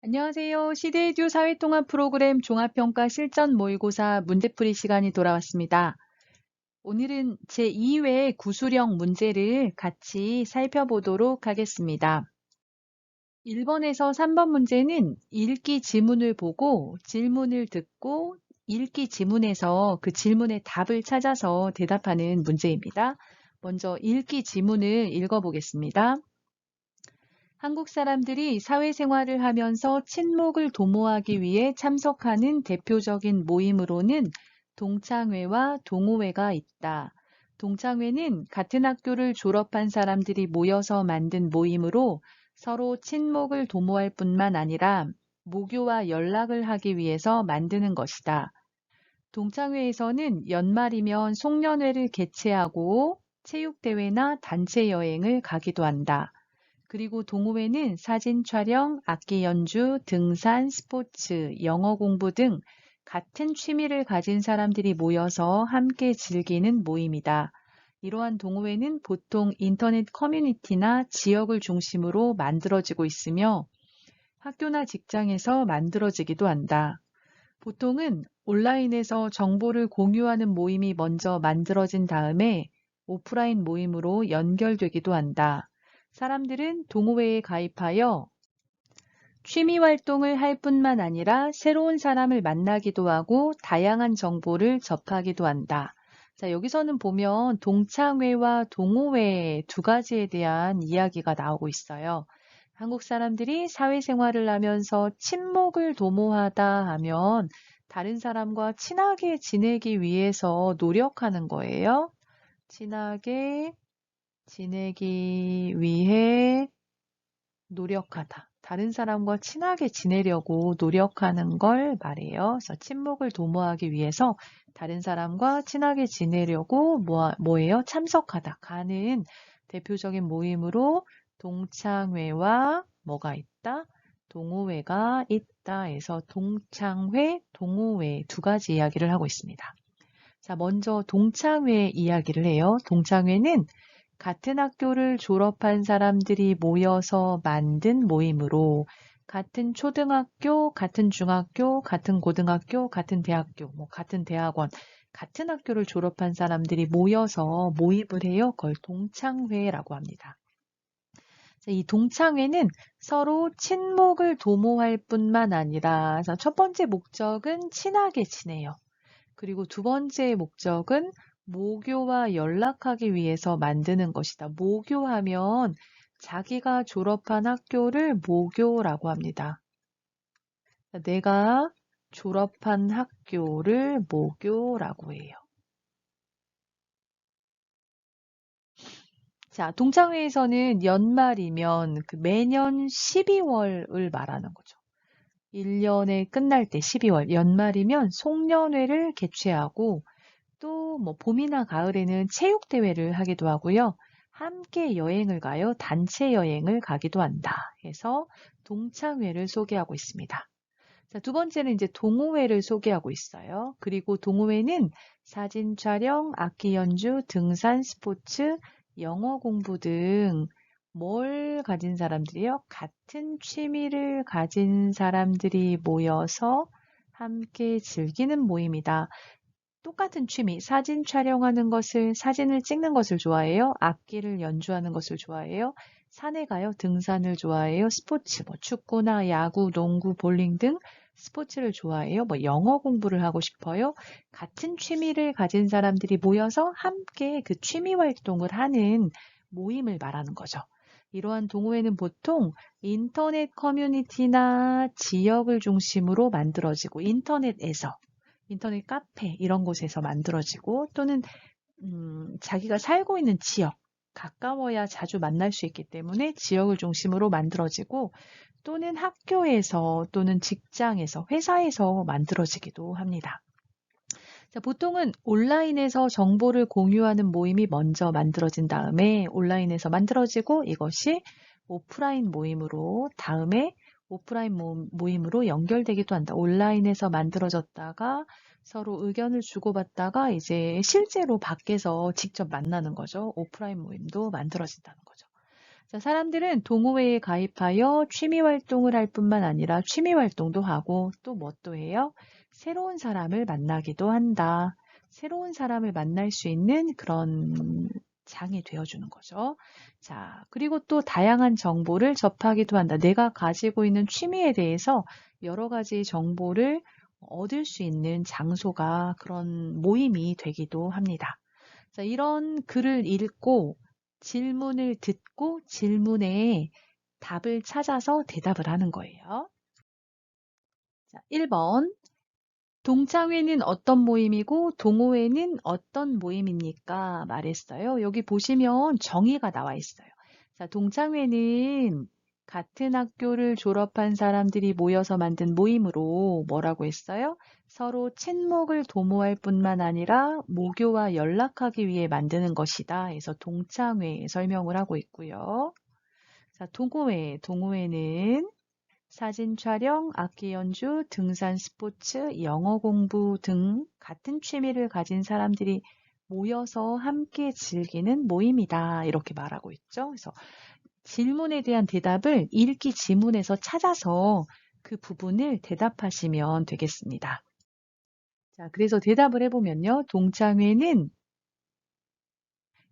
안녕하세요. 시대에듀 사회통합 프로그램 종합평가 실전 모의고사 문제풀이 시간이 돌아왔습니다. 오늘은 제2회 구술형 문제를 같이 살펴보도록 하겠습니다. 1번에서 3번 문제는 읽기 지문을 보고 질문을 듣고 읽기 지문에서 그 질문의 답을 찾아서 대답하는 문제입니다. 먼저 읽기 지문을 읽어보겠습니다. 한국 사람들이 사회생활을 하면서 친목을 도모하기 위해 참석하는 대표적인 모임으로는 동창회와 동호회가 있다. 동창회는 같은 학교를 졸업한 사람들이 모여서 만든 모임으로 서로 친목을 도모할 뿐만 아니라 모교와 연락을 하기 위해서 만드는 것이다. 동창회에서는 연말이면 송년회를 개최하고 체육대회나 단체 여행을 가기도 한다. 그리고 동호회는 사진 촬영, 악기 연주, 등산, 스포츠, 영어 공부 등 같은 취미를 가진 사람들이 모여서 함께 즐기는 모임이다. 이러한 동호회는 보통 인터넷 커뮤니티나 지역을 중심으로 만들어지고 있으며 학교나 직장에서 만들어지기도 한다. 보통은 온라인에서 정보를 공유하는 모임이 먼저 만들어진 다음에 오프라인 모임으로 연결되기도 한다. 사람들은 동호회에 가입하여 취미 활동을 할 뿐만 아니라 새로운 사람을 만나기도 하고 다양한 정보를 접하기도 한다. 자, 여기서는 보면 동창회와 동호회 두 가지에 대한 이야기가 나오고 있어요. 한국 사람들이 사회생활을 하면서 친목을 도모하다 하면 다른 사람과 친하게 지내기 위해서 노력하는 거예요. 친하게 지내기 위해 노력하다. 다른 사람과 친하게 지내려고 노력하는 걸 말해요. 그래서 친목을 도모하기 위해서 다른 사람과 친하게 지내려고 뭐예요? 참석하다. 가는 대표적인 모임으로 동창회와 뭐가 있다? 동호회가 있다 해서 동창회, 동호회 두 가지 이야기를 하고 있습니다. 자, 먼저 동창회 이야기를 해요. 동창회는 같은 학교를 졸업한 사람들이 모여서 만든 모임으로 같은 초등학교, 같은 중학교, 같은 고등학교, 같은 대학교, 같은 대학원, 같은 학교를 졸업한 사람들이 모여서 모임을 해요. 그걸 동창회라고 합니다. 이 동창회는 서로 친목을 도모할 뿐만 아니라 첫 번째 목적은 친하게 지내요. 그리고 두 번째 목적은 모교와 연락하기 위해서 만드는 것이다. 모교하면 자기가 졸업한 학교를 모교라고 합니다. 내가 졸업한 학교를 모교라고 해요. 자, 동창회에서는 연말이면 매년 12월을 말하는 거죠. 1년에 끝날 때 12월, 연말이면 송년회를 개최하고 또 봄이나 가을에는 체육대회를 하기도 하고요. 함께 여행을 가요. 단체 여행을 가기도 한다. 해서 동창회를 소개하고 있습니다. 자, 두 번째는 이제 동호회를 소개하고 있어요. 그리고 동호회는 사진 촬영, 악기 연주, 등산, 스포츠, 영어 공부 등 뭘 가진 사람들이요? 같은 취미를 가진 사람들이 모여서 함께 즐기는 모임이다. 똑같은 취미, 사진 촬영하는 것을, 사진을 찍는 것을 좋아해요? 악기를 연주하는 것을 좋아해요? 산에 가요? 등산을 좋아해요? 스포츠, 축구나 야구, 농구, 볼링 등 스포츠를 좋아해요? 영어 공부를 하고 싶어요? 같은 취미를 가진 사람들이 모여서 함께 그 취미 활동을 하는 모임을 말하는 거죠. 이러한 동호회는 보통 인터넷 커뮤니티나 지역을 중심으로 만들어지고 인터넷 카페 이런 곳에서 만들어지고 또는 자기가 살고 있는 지역, 가까워야 자주 만날 수 있기 때문에 지역을 중심으로 만들어지고 또는 학교에서 또는 직장에서, 회사에서 만들어지기도 합니다. 자, 보통은 온라인에서 정보를 공유하는 모임이 먼저 만들어진 다음에 온라인에서 만들어지고 이것이 오프라인 모임으로 다음에 오프라인 모임으로 연결되기도 한다. 온라인에서 만들어졌다가 서로 의견을 주고받다가 이제 실제로 밖에서 직접 만나는 거죠. 오프라인 모임도 만들어진다는 거죠. 자, 사람들은 동호회에 가입하여 취미 활동을 할 뿐만 아니라 취미 활동도 하고 또 뭐 또 해요? 새로운 사람을 만나기도 한다. 새로운 사람을 만날 수 있는 그런 장이 되어주는 거죠. 자, 그리고 또 다양한 정보를 접하기도 한다. 내가 가지고 있는 취미에 대해서 여러 가지 정보를 얻을 수 있는 장소가 그런 모임이 되기도 합니다. 자, 이런 글을 읽고 질문을 듣고 질문에 답을 찾아서 대답을 하는 거예요. 자, 1번. 동창회는 어떤 모임이고 동호회는 어떤 모임입니까? 말했어요. 여기 보시면 정의가 나와 있어요. 자, 동창회는 같은 학교를 졸업한 사람들이 모여서 만든 모임으로 뭐라고 했어요? 서로 친목을 도모할 뿐만 아니라 모교와 연락하기 위해 만드는 것이다. 해서 동창회 설명을 하고 있고요. 자, 동호회는 사진 촬영, 악기 연주, 등산 스포츠, 영어 공부 등 같은 취미를 가진 사람들이 모여서 함께 즐기는 모임이다. 이렇게 말하고 있죠. 그래서 질문에 대한 대답을 읽기 지문에서 찾아서 그 부분을 대답하시면 되겠습니다. 자, 그래서 대답을 해보면요. 동창회는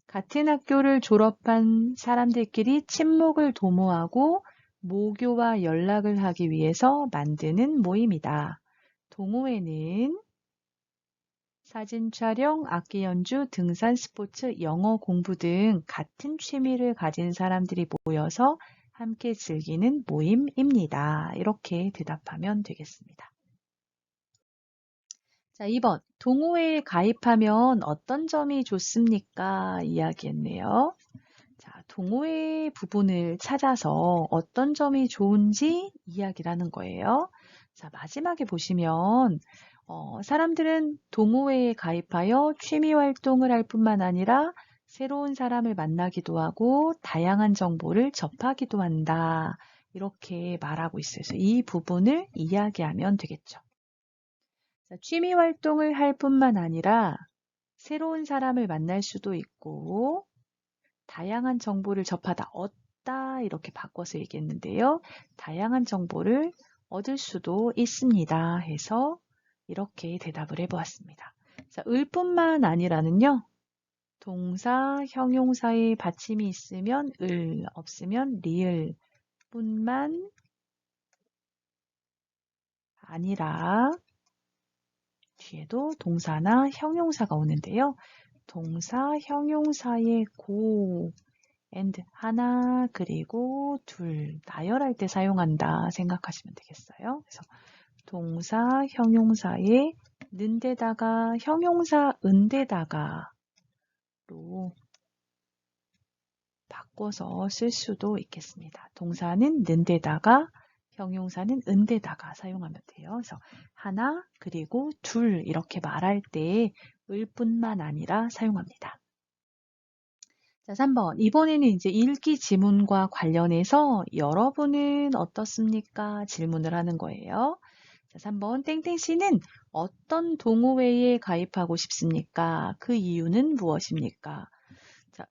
같은 학교를 졸업한 사람들끼리 친목을 도모하고 모교와 연락을 하기 위해서 만드는 모임이다. 동호회는 사진 촬영, 악기 연주, 등산 스포츠, 영어 공부 등 같은 취미를 가진 사람들이 모여서 함께 즐기는 모임입니다. 이렇게 대답하면 되겠습니다. 자, 2번. 동호회에 가입하면 어떤 점이 좋습니까? 이야기했네요. 자, 동호회 부분을 찾아서 어떤 점이 좋은지 이야기를 하는 거예요. 자, 마지막에 보시면 사람들은 동호회에 가입하여 취미 활동을 할 뿐만 아니라 새로운 사람을 만나기도 하고 다양한 정보를 접하기도 한다. 이렇게 말하고 있어요. 그래서 이 부분을 이야기하면 되겠죠. 자, 취미 활동을 할 뿐만 아니라 새로운 사람을 만날 수도 있고 다양한 정보를 접하다, 얻다 이렇게 바꿔서 얘기했는데요. 다양한 정보를 얻을 수도 있습니다. 해서 이렇게 대답을 해보았습니다. 자, 을 뿐만 아니라는요. 동사, 형용사의 받침이 있으면 을, 없으면 리을 뿐만 아니라 뒤에도 동사나 형용사가 오는데요. 동사, 형용사의 고, and 하나 그리고 둘 나열할 때 사용한다 생각하시면 되겠어요. 그래서 동사, 형용사의 는데다가 형용사 은데다가로 바꿔서 쓸 수도 있겠습니다. 동사는 는데다가 형용사는 은데다가 사용하면 돼요. 그래서 하나 그리고 둘 이렇게 말할 때 을뿐만 아니라 사용합니다. 자, 3번. 이번에는 이제 읽기 지문과 관련해서 여러분은 어떻습니까? 질문을 하는 거예요. 자, 3번. 땡땡 씨는 어떤 동호회에 가입하고 싶습니까? 그 이유는 무엇입니까? 자,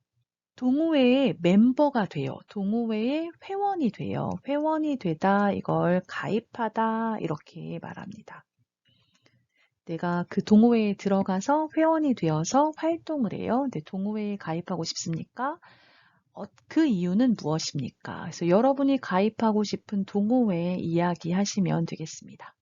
동호회의 멤버가 돼요. 동호회의 회원이 돼요. 회원이 되다, 이걸 가입하다, 이렇게 말합니다. 내가 그 동호회에 들어가서 회원이 되어서 활동을 해요. 근데 동호회에 가입하고 싶습니까? 그 이유는 무엇입니까? 그래서 여러분이 가입하고 싶은 동호회 이야기하시면 되겠습니다.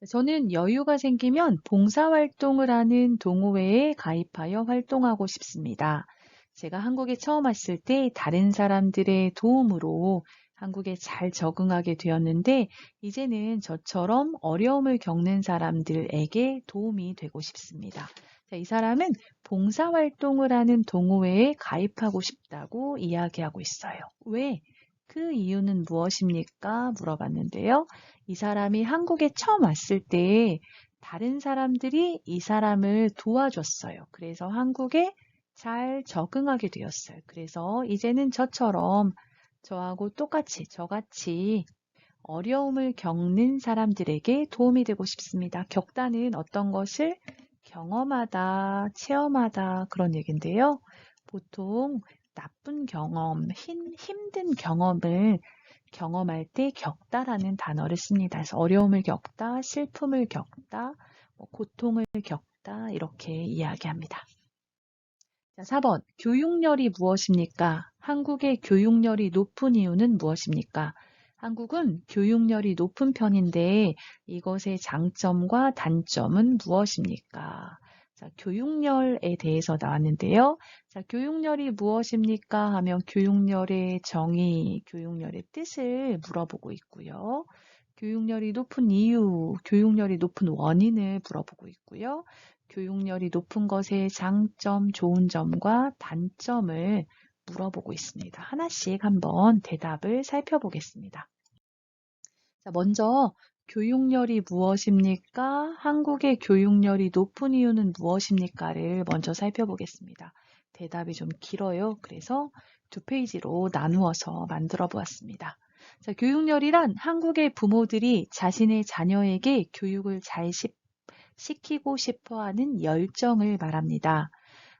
저는 여유가 생기면 봉사활동을 하는 동호회에 가입하여 활동하고 싶습니다. 제가 한국에 처음 왔을 때 다른 사람들의 도움으로 한국에 잘 적응하게 되었는데 이제는 저처럼 어려움을 겪는 사람들에게 도움이 되고 싶습니다. 자, 이 사람은 봉사활동을 하는 동호회에 가입하고 싶다고 이야기하고 있어요. 왜? 그 이유는 무엇입니까? 물어봤는데요. 이 사람이 한국에 처음 왔을 때 다른 사람들이 이 사람을 도와줬어요. 그래서 한국에 잘 적응하게 되었어요. 그래서 이제는 저처럼 저하고 똑같이 저같이 어려움을 겪는 사람들에게 도움이 되고 싶습니다. 겪다는 어떤 것을 경험하다, 체험하다 그런 얘기인데요. 보통 나쁜 경험, 힘든 경험을 경험할 때 겪다라는 단어를 씁니다. 그래서 어려움을 겪다, 슬픔을 겪다, 고통을 겪다 이렇게 이야기합니다. 자, 4번. 교육열이 무엇입니까? 한국의 교육열이 높은 이유는 무엇입니까? 한국은 교육열이 높은 편인데 이것의 장점과 단점은 무엇입니까? 자, 교육열에 대해서 나왔는데요. 자, 교육열이 무엇입니까? 하면 교육열의 정의, 교육열의 뜻을 물어보고 있고요. 교육열이 높은 이유, 교육열이 높은 원인을 물어보고 있고요. 교육열이 높은 것의 장점, 좋은 점과 단점을 물어보고 있습니다. 하나씩 한번 대답을 살펴보겠습니다. 자, 먼저 교육열이 무엇입니까? 한국의 교육열이 높은 이유는 무엇입니까?를 먼저 살펴보겠습니다. 대답이 좀 길어요. 그래서 2페이지로 나누어서 만들어 보았습니다. 자, 교육열이란 한국의 부모들이 자신의 자녀에게 교육을 잘 시키고 싶어 하는 열정을 말합니다.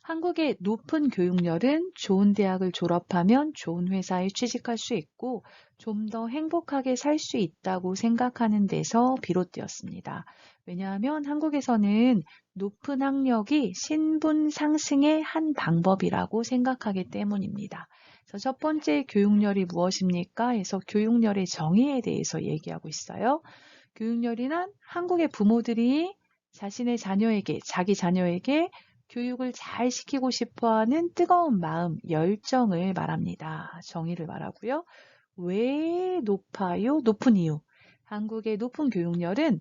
한국의 높은 교육열은 좋은 대학을 졸업하면 좋은 회사에 취직할 수 있고 좀 더 행복하게 살 수 있다고 생각하는 데서 비롯되었습니다. 왜냐하면 한국에서는 높은 학력이 신분 상승의 한 방법이라고 생각하기 때문입니다. 그래서 첫 번째 교육열이 무엇입니까? 해서 교육열의 정의에 대해서 얘기하고 있어요. 교육열이란 한국의 부모들이 자기 자녀에게 교육을 잘 시키고 싶어 하는 뜨거운 마음, 열정을 말합니다. 정의를 말하고요. 왜 높아요? 높은 이유. 한국의 높은 교육열은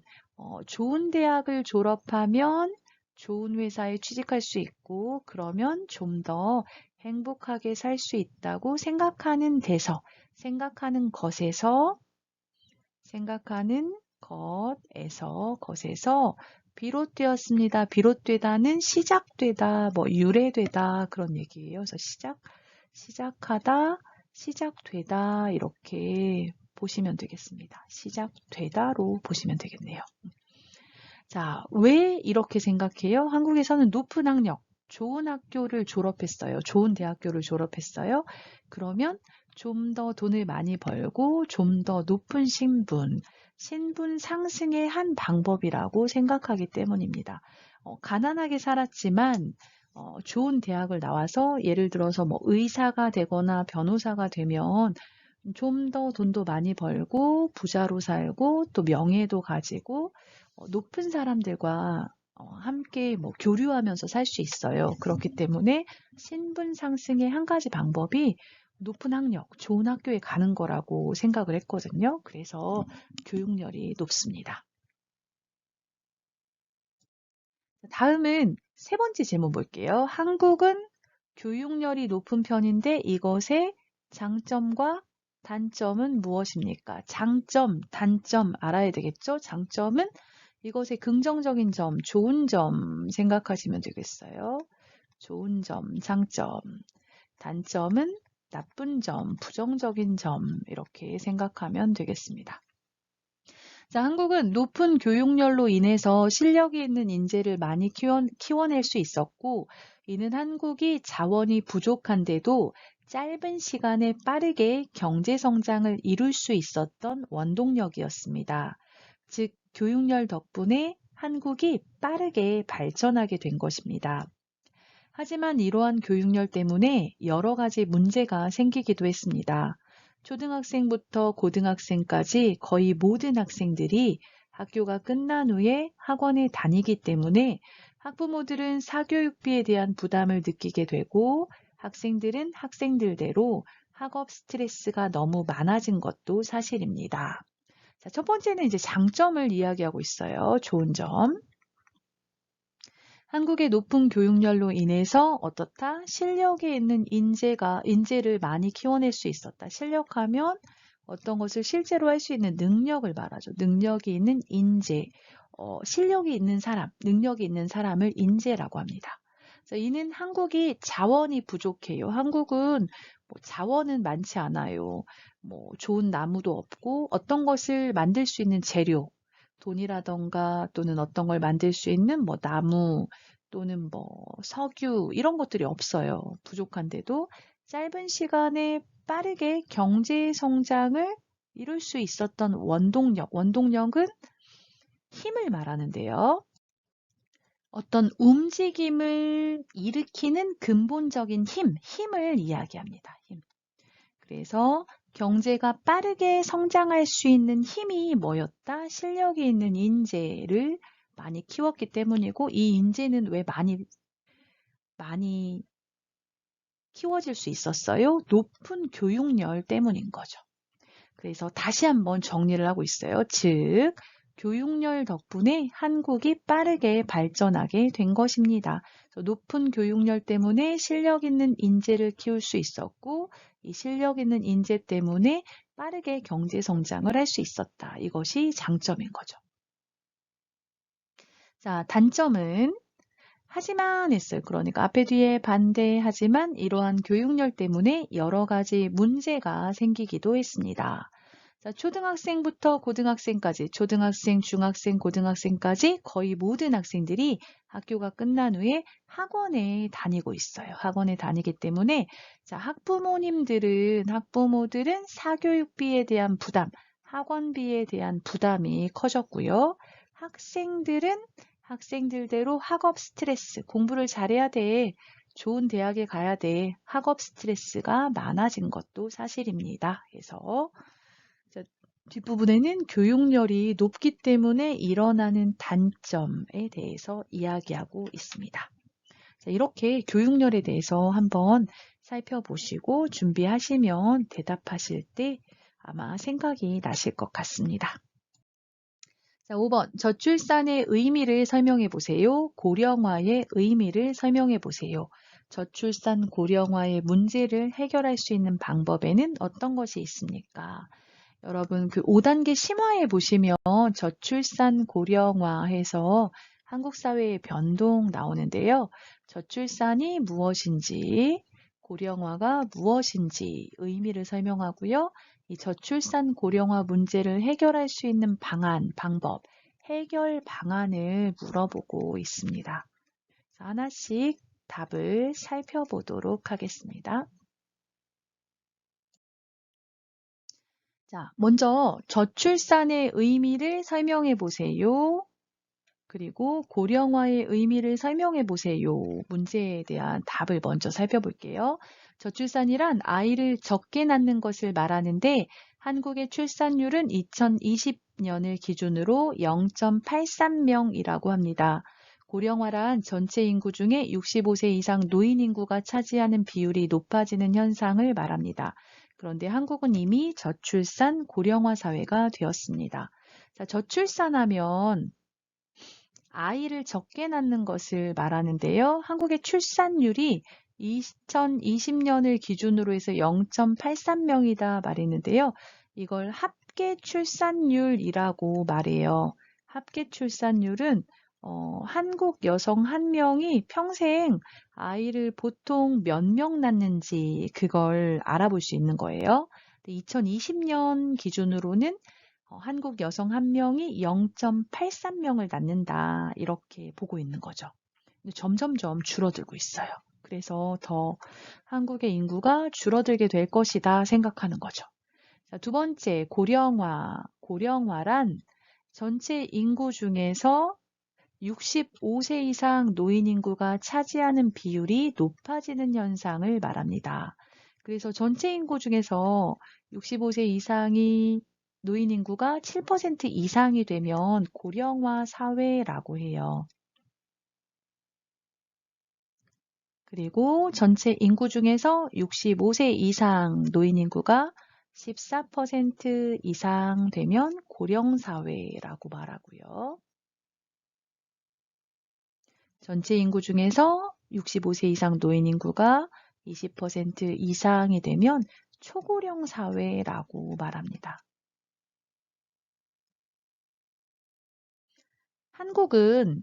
좋은 대학을 졸업하면 좋은 회사에 취직할 수 있고 그러면 좀 더 행복하게 살 수 있다고 생각하는 것에서 비롯되었습니다. 비롯되다는 시작되다, 유래되다 그런 얘기예요. 그래서 시작하다, 시작되다 이렇게 보시면 되겠습니다. 시작되다로 보시면 되겠네요. 자, 왜 이렇게 생각해요? 한국에서는 높은 학력, 좋은 학교를 졸업했어요. 좋은 대학교를 졸업했어요. 그러면 좀 더 돈을 많이 벌고 좀 더 높은 신분 상승의 한 방법이라고 생각하기 때문입니다. 가난하게 살았지만 좋은 대학을 나와서 예를 들어서 의사가 되거나 변호사가 되면 좀 더 돈도 많이 벌고 부자로 살고 또 명예도 가지고 높은 사람들과 함께 교류하면서 살 수 있어요. 그렇기 때문에 신분 상승의 한 가지 방법이 높은 학력, 좋은 학교에 가는 거라고 생각을 했거든요. 그래서 교육열이 높습니다. 다음은 세 번째 질문 볼게요. 한국은 교육열이 높은 편인데 이것의 장점과 단점은 무엇입니까? 장점, 단점 알아야 되겠죠? 장점은 이것의 긍정적인 점, 좋은 점 생각하시면 되겠어요. 좋은 점, 장점. 단점은 나쁜 점, 부정적인 점 이렇게 생각하면 되겠습니다. 자, 한국은 높은 교육열로 인해서 실력이 있는 인재를 많이 키워낼 수 있었고 이는 한국이 자원이 부족한데도 짧은 시간에 빠르게 경제 성장을 이룰 수 있었던 원동력이었습니다. 즉, 교육열 덕분에 한국이 빠르게 발전하게 된 것입니다. 하지만 이러한 교육열 때문에 여러 가지 문제가 생기기도 했습니다. 초등학생부터 고등학생까지 거의 모든 학생들이 학교가 끝난 후에 학원에 다니기 때문에 학부모들은 사교육비에 대한 부담을 느끼게 되고 학생들은 학생들대로 학업 스트레스가 너무 많아진 것도 사실입니다. 자, 첫 번째는 이제 장점을 이야기하고 있어요. 좋은 점. 한국의 높은 교육열로 인해서 어떻다? 실력이 있는 인재를 많이 키워낼 수 있었다. 실력하면 어떤 것을 실제로 할 수 있는 능력을 말하죠. 능력이 있는 인재, 실력이 있는 사람, 능력이 있는 사람을 인재라고 합니다. 그래서 이는 한국이 자원이 부족해요. 한국은 자원은 많지 않아요. 좋은 나무도 없고 어떤 것을 만들 수 있는 재료, 돈이라던가 또는 어떤 걸 만들 수 있는 나무 또는 석유 이런 것들이 없어요. 부족한데도 짧은 시간에 빠르게 경제 성장을 이룰 수 있었던 원동력, 원동력은 힘을 말하는데요. 어떤 움직임을 일으키는 근본적인 힘을 이야기합니다. 힘. 그래서 경제가 빠르게 성장할 수 있는 힘이 뭐였다? 실력이 있는 인재를 많이 키웠기 때문이고, 이 인재는 왜 많이 키워질 수 있었어요? 높은 교육열 때문인 거죠. 그래서 다시 한번 정리를 하고 있어요. 즉, 교육열 덕분에 한국이 빠르게 발전하게 된 것입니다. 높은 교육열 때문에 실력 있는 인재를 키울 수 있었고, 이 실력 있는 인재 때문에 빠르게 경제 성장을 할 수 있었다. 이것이 장점인 거죠. 자, 단점은 하지만 했어요. 그러니까 앞에 뒤에 반대하지만 이러한 교육열 때문에 여러 가지 문제가 생기기도 했습니다. 자, 초등학생부터 고등학생까지, 초등학생, 중학생, 고등학생까지 거의 모든 학생들이 학교가 끝난 후에 학원에 다니고 있어요. 학원에 다니기 때문에 자, 학부모들은 사교육비에 대한 부담, 학원비에 대한 부담이 커졌고요. 학생들은 학생들대로 학업 스트레스, 공부를 잘해야 돼. 좋은 대학에 가야 돼. 학업 스트레스가 많아진 것도 사실입니다. 그래서 뒷부분에는 교육열이 높기 때문에 일어나는 단점에 대해서 이야기하고 있습니다. 자, 이렇게 교육열에 대해서 한번 살펴보시고 준비하시면 대답하실 때 아마 생각이 나실 것 같습니다. 자, 5번. 저출산의 의미를 설명해 보세요. 고령화의 의미를 설명해 보세요. 저출산 고령화의 문제를 해결할 수 있는 방법에는 어떤 것이 있습니까? 여러분, 그 5단계 심화에 보시면 저출산 고령화해서 한국 사회의 변동 나오는데요. 저출산이 무엇인지, 고령화가 무엇인지 의미를 설명하고요. 이 저출산 고령화 문제를 해결할 수 있는 방법, 해결 방안을 물어보고 있습니다. 하나씩 답을 살펴보도록 하겠습니다. 자, 먼저 저출산의 의미를 설명해 보세요. 그리고 고령화의 의미를 설명해 보세요. 문제에 대한 답을 먼저 살펴볼게요. 저출산이란 아이를 적게 낳는 것을 말하는데 한국의 출산율은 2020년을 기준으로 0.83명이라고 합니다. 고령화란 전체 인구 중에 65세 이상 노인 인구가 차지하는 비율이 높아지는 현상을 말합니다. 그런데 한국은 이미 저출산 고령화 사회가 되었습니다. 자, 저출산하면 아이를 적게 낳는 것을 말하는데요. 한국의 출산율이 2020년을 기준으로 해서 0.83명이다 말했는데요. 이걸 합계 출산율이라고 말해요. 합계 출산율은 한국 여성 한 명이 평생 아이를 보통 몇 명 낳는지 그걸 알아볼 수 있는 거예요. 2020년 기준으로는 한국 여성 한 명이 0.83명을 낳는다 이렇게 보고 있는 거죠. 근데 점점점 줄어들고 있어요. 그래서 더 한국의 인구가 줄어들게 될 것이다 생각하는 거죠. 자, 두 번째, 고령화. 고령화란 전체 인구 중에서 65세 이상 노인 인구가 차지하는 비율이 높아지는 현상을 말합니다. 그래서 전체 인구 중에서 65세 이상이 노인 인구가 7% 이상이 되면 고령화 사회라고 해요. 그리고 전체 인구 중에서 65세 이상 노인 인구가 14% 이상 되면 고령사회라고 말하고요. 전체 인구 중에서 65세 이상 노인 인구가 20% 이상이 되면 초고령 사회라고 말합니다. 한국은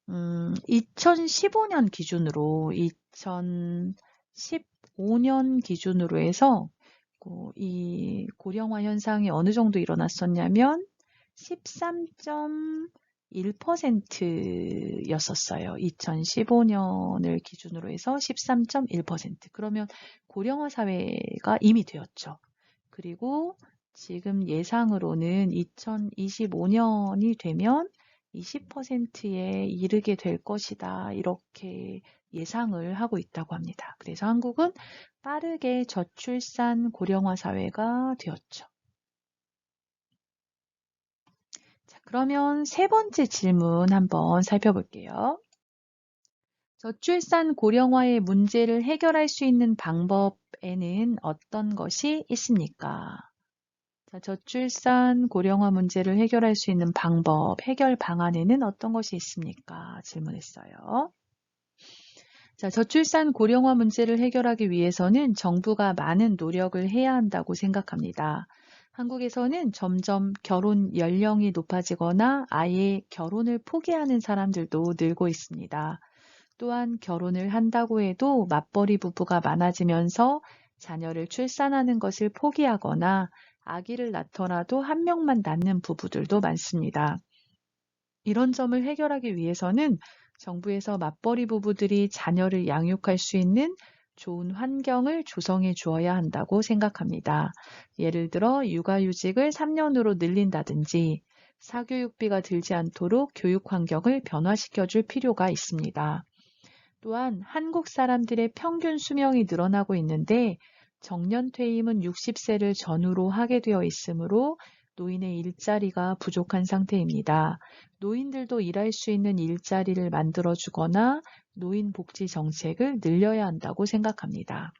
2015년 기준으로 2015년 기준으로 해서 이 고령화 현상이 어느 정도 일어났었냐면 13.2 13.1%였었어요. 2015년을 기준으로 해서 13.1%. 그러면 고령화 사회가 이미 되었죠. 그리고 지금 예상으로는 2025년이 되면 20%에 이르게 될 것이다. 이렇게 예상을 하고 있다고 합니다. 그래서 한국은 빠르게 저출산 고령화 사회가 되었죠. 자, 그러면 세 번째 질문 한번 살펴볼게요. 저출산 고령화의 문제를 해결할 수 있는 방법에는 어떤 것이 있습니까? 자, 저출산 고령화 문제를 해결할 수 있는 방법, 해결 방안에는 어떤 것이 있습니까? 질문했어요. 자, 저출산 고령화 문제를 해결하기 위해서는 정부가 많은 노력을 해야 한다고 생각합니다. 한국에서는 점점 결혼 연령이 높아지거나 아예 결혼을 포기하는 사람들도 늘고 있습니다. 또한 결혼을 한다고 해도 맞벌이 부부가 많아지면서 자녀를 출산하는 것을 포기하거나 아기를 낳더라도 한 명만 낳는 부부들도 많습니다. 이런 점을 해결하기 위해서는 정부에서 맞벌이 부부들이 자녀를 양육할 수 있는 좋은 환경을 조성해 주어야 한다고 생각합니다. 예를 들어 육아휴직을 3년으로 늘린다든지 사교육비가 들지 않도록 교육 환경을 변화시켜 줄 필요가 있습니다. 또한 한국 사람들의 평균 수명이 늘어나고 있는데 정년 퇴임은 60세를 전후로 하게 되어 있으므로 노인의 일자리가 부족한 상태입니다. 노인들도 일할 수 있는 일자리를 만들어주거나 노인 복지 정책을 늘려야 한다고 생각합니다.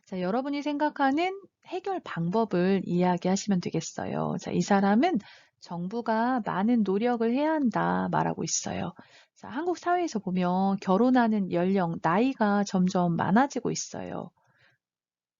자, 여러분이 생각하는 해결 방법을 이야기하시면 되겠어요. 자, 이 사람은 정부가 많은 노력을 해야 한다 말하고 있어요. 자, 한국 사회에서 보면 결혼하는 연령, 나이가 점점 많아지고 있어요.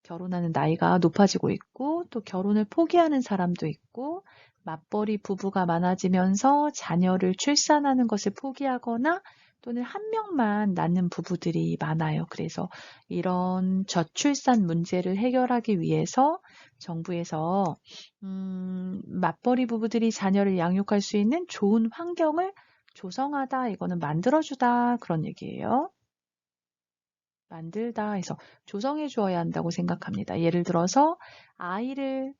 결혼하는 나이가 높아지고 있고 또 결혼을 포기하는 사람도 있고 맞벌이 부부가 많아지면서 자녀를 출산하는 것을 포기하거나 또는 한 명만 낳는 부부들이 많아요. 그래서 이런 저출산 문제를 해결하기 위해서 정부에서 맞벌이 부부들이 자녀를 양육할 수 있는 좋은 환경을 조성하다, 이거는 만들어주다 그런 얘기예요. 만들다 해서 조성해 주어야 한다고 생각합니다. 예를 들어서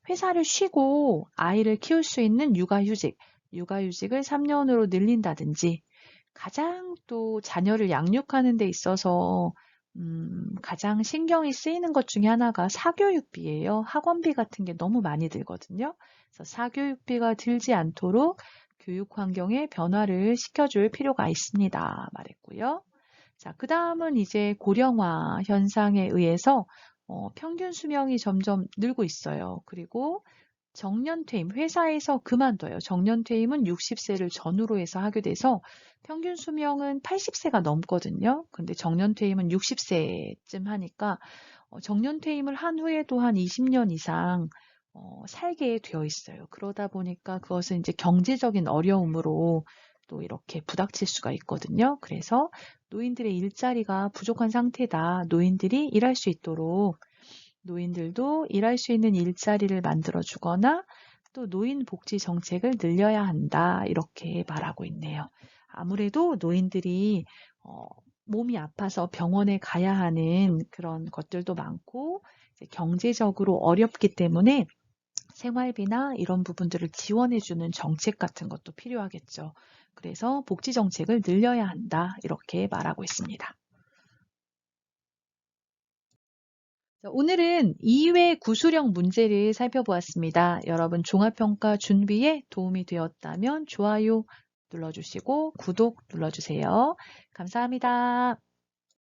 회사를 쉬고 아이를 키울 수 있는 육아휴직을 3년으로 늘린다든지 가장 또 자녀를 양육하는 데 있어서 가장 신경이 쓰이는 것 중에 하나가 사교육비예요. 학원비 같은 게 너무 많이 들거든요. 그래서 사교육비가 들지 않도록 교육 환경에 변화를 시켜줄 필요가 있습니다. 말했고요. 자, 그 다음은 이제 고령화 현상에 의해서 평균 수명이 점점 늘고 있어요. 그리고 정년퇴임, 회사에서 그만둬요. 정년퇴임은 60세를 전후로 해서 하게 돼서 평균 수명은 80세가 넘거든요. 근데 정년퇴임은 60세쯤 하니까 정년퇴임을 한 후에도 한 20년 이상 살게 되어 있어요. 그러다 보니까 그것은 이제 경제적인 어려움으로 또 이렇게 부닥칠 수가 있거든요. 그래서 노인들의 일자리가 부족한 상태다. 노인들이 일할 수 있도록 노인들도 일할 수 있는 일자리를 만들어주거나 또 노인 복지 정책을 늘려야 한다. 이렇게 말하고 있네요. 아무래도 노인들이 몸이 아파서 병원에 가야 하는 그런 것들도 많고 경제적으로 어렵기 때문에 생활비나 이런 부분들을 지원해주는 정책 같은 것도 필요하겠죠. 그래서 복지 정책을 늘려야 한다. 이렇게 말하고 있습니다. 오늘은 2회 구술형 문제를 살펴보았습니다. 여러분 종합평가 준비에 도움이 되었다면 좋아요 눌러주시고 구독 눌러주세요. 감사합니다.